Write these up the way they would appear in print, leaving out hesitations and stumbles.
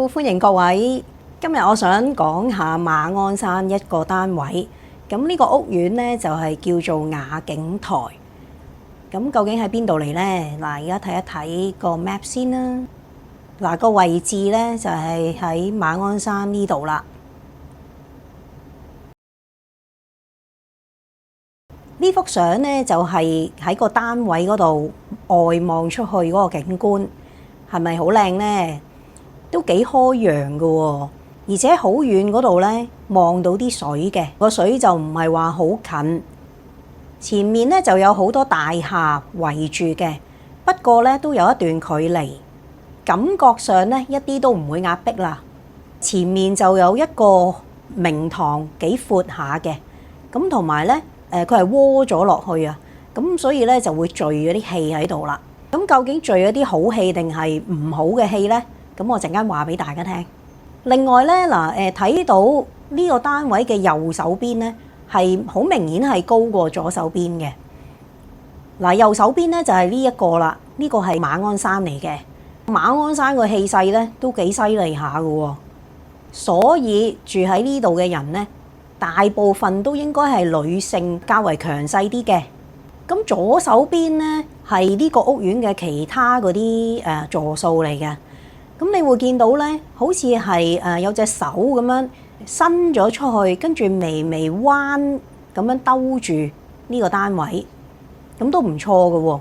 歡迎各位。今日我想講下馬鞍山一個單位。咁呢個屋苑呢，就係叫做雅景台。咁究竟喺邊度嚟呢？嗱，而家睇一睇個 map 先啦。嗱，個位置呢，就係喺馬鞍山呢度啦。呢幅相呢，就係喺個單位嗰度外望出去嗰個景觀，係咪好靚呢？都幾開揚㗎喎，而且好遠嗰度呢，望到啲水嘅，個水就唔係話好近。前面呢就有好多大廈圍住嘅，不過呢都有一段距離，感覺上呢一啲都唔會壓迫啦。前面就有一個明堂幾闊下嘅，咁同埋呢佢係窩咗落去啊，咁所以呢就會聚咗啲氣喺度啦。咁究竟聚咗啲好氣定係唔好嘅氣呢？咁我陣間話俾大家聽。另外呢，睇到呢個單位嘅右手邊呢，係好明顯係高過左手邊嘅。嗱，右手邊呢就係呢一個啦，呢個係馬鞍山嚟嘅。馬鞍山個氣勢呢都幾犀利下㗎喎，所以住喺呢度嘅人呢，大部分都應該係女性較為強勢啲嘅。咁左手邊呢係呢個屋苑嘅其他嗰啲座數嚟嘅。咁你會見到呢，好似係有隻手咁樣伸咗出去，跟住微微彎咁樣兜住呢個單位，咁都唔錯嘅喎。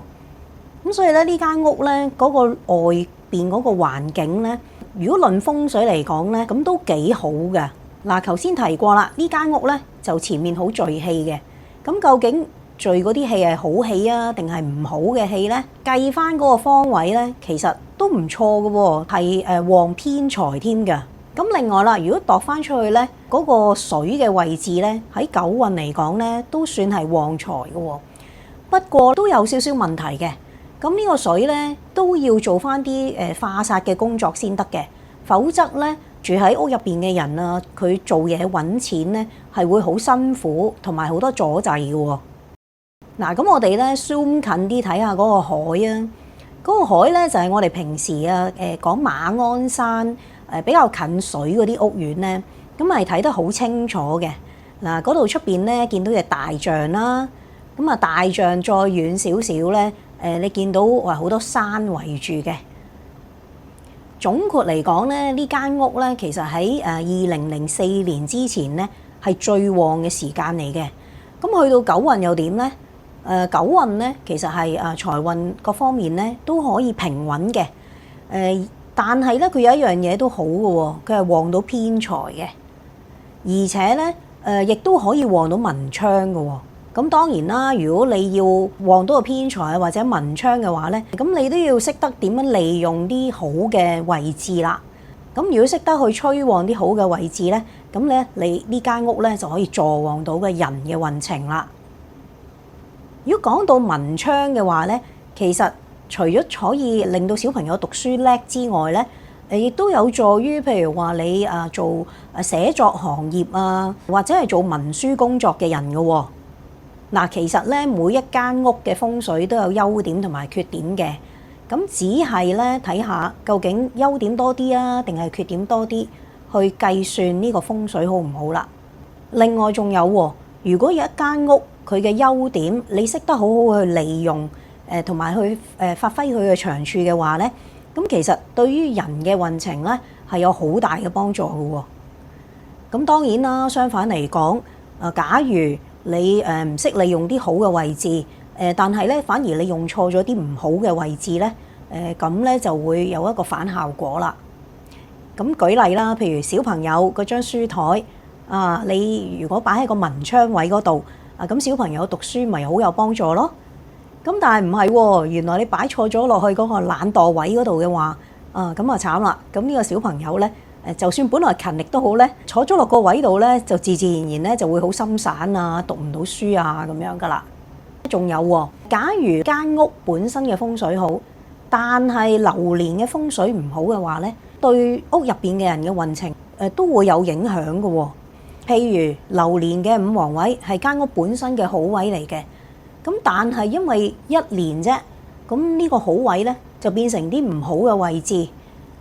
咁所以咧，呢間屋呢，嗰個外邊嗰個環境呢，如果論風水嚟講呢，咁都幾好嘅。嗱，頭先提過啦，呢間屋呢，就前面好聚氣嘅。咁究竟聚嗰啲氣係好氣啊，定係唔好嘅氣呢？計翻嗰個方位呢，其實都唔錯嘅喎，係旺偏財添嘅。咁另外啦，如果度翻出去呢，嗰個水嘅位置呢，喺九運嚟講呢，都算係旺財嘅喎。不過都有少少問題嘅。咁呢個水呢，都要做翻啲化煞嘅工作先得嘅，否則呢，住喺屋入邊嘅人啊，佢做嘢揾錢呢，係會好辛苦，同埋好多阻滯嘅喎。嗱，咁我哋咧 zoom 近啲睇下嗰個海啊，嗰個海咧就係我哋平時講馬鞍山比較近水嗰啲屋苑咧，咁係睇得好清楚嘅。嗱，嗰度出邊咧見到隻大象啦，咁啊大象再遠少少咧，你見到話好多山圍住嘅。總括嚟講咧，呢間屋咧其實喺2004年之前咧係最旺嘅時間嚟嘅。咁去到九運又點咧？九運咧，其實係財運各方面咧都可以平穩嘅。但係咧，佢有一樣嘢都好嘅喎，佢係旺到偏財嘅，而且咧亦都可以旺到文昌嘅喎。咁當然啦，如果你要旺到個偏財或者文昌嘅話咧，咁你都要識得點樣利用啲好嘅位置啦。咁如果識得去催旺啲好嘅位置咧，咁咧你呢間屋咧就可以助旺到嘅人嘅運程啦。如果講到文昌嘅話咧，其實除咗可以令到小朋友讀書叻之外咧，亦都有助於譬如話你做寫作行業啊，或者係做文書工作嘅人嘅喎。嗱，其實咧每一間屋嘅風水都有優點同埋缺點嘅，咁只係咧睇下究竟優點多啲啊，定係缺點多啲，去計算呢個風水好唔好啦。另外仲有喎，如果有一間屋，佢嘅優點，你識得好好去利用，同埋去發揮佢嘅長處嘅話咧，咁其實對於人嘅運程咧係有好大嘅幫助嘅喎。咁當然啦，相反嚟講，假如你唔識利用啲好嘅位置，但係咧反而你用錯咗啲唔好嘅位置咧，咁咧就會有一個反效果啦。咁舉例啦，譬如小朋友嗰張書枱你如果擺喺個文昌位嗰度。咁小朋友讀書咪好有幫助咯。咁但係唔係喎，原來你擺錯咗落去嗰個懶惰位嗰度嘅話，咁啊慘啦。咁呢個小朋友咧，就算本來勤力都好咧，坐咗落個位度咧，就自自然然咧就會好心散啊，讀唔到書啊咁樣噶啦。仲有喎，假如間屋本身嘅風水好，但係流年嘅風水唔好嘅話咧，對屋入邊嘅人嘅運程都會有影響嘅喎。譬如流年嘅五黃位係間屋本身嘅好位嚟嘅，咁但係因為一年啫，咁呢個好位咧就變成啲唔好嘅位置，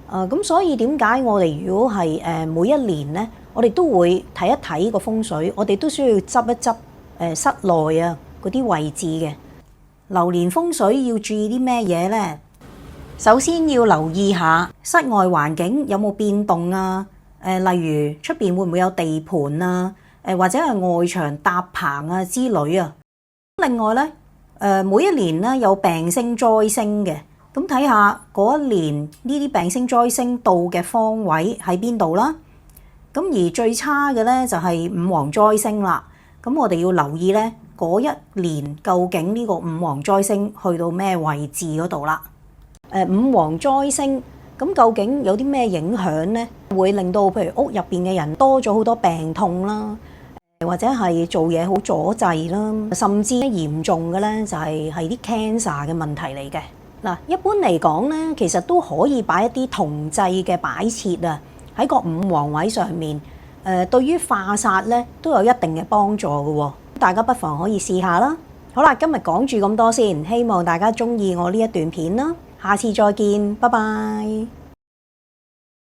咁所以點解我哋如果係每一年呢，我哋都會睇一睇個風水，我哋都需要執一執室內啊嗰啲位置嘅。流年風水要注意啲咩嘢呢？首先要留意下室外環境有冇變動啊，例如出邊會唔會有地盤啊，或者係外牆搭棚啊之類啊。另外呢，每一年呢有病星災星嘅，咁睇下嗰一年呢啲病星災星到嘅方位喺邊度啦。咁而最差嘅呢就係五黃災星啦。咁我哋要留意呢嗰一年究竟呢個五黃災星去到咩位置嗰度啦。五黃災星咁究竟有啲咩影響呢？會令到譬如屋入邊嘅人多咗好多病痛啦，或者係做嘢好阻滯啦，甚至嚴重嘅呢就係啲 cancer 嘅問題嚟嘅。嗱，一般嚟講呢，其實都可以擺一啲銅製嘅擺設啊喺個五黃位上面，對於化煞呢都有一定嘅幫助嘅喎。大家不妨可以試下啦。好啦，今日講住咁多先，希望大家鍾意我呢一段片啦。下次再見，拜拜。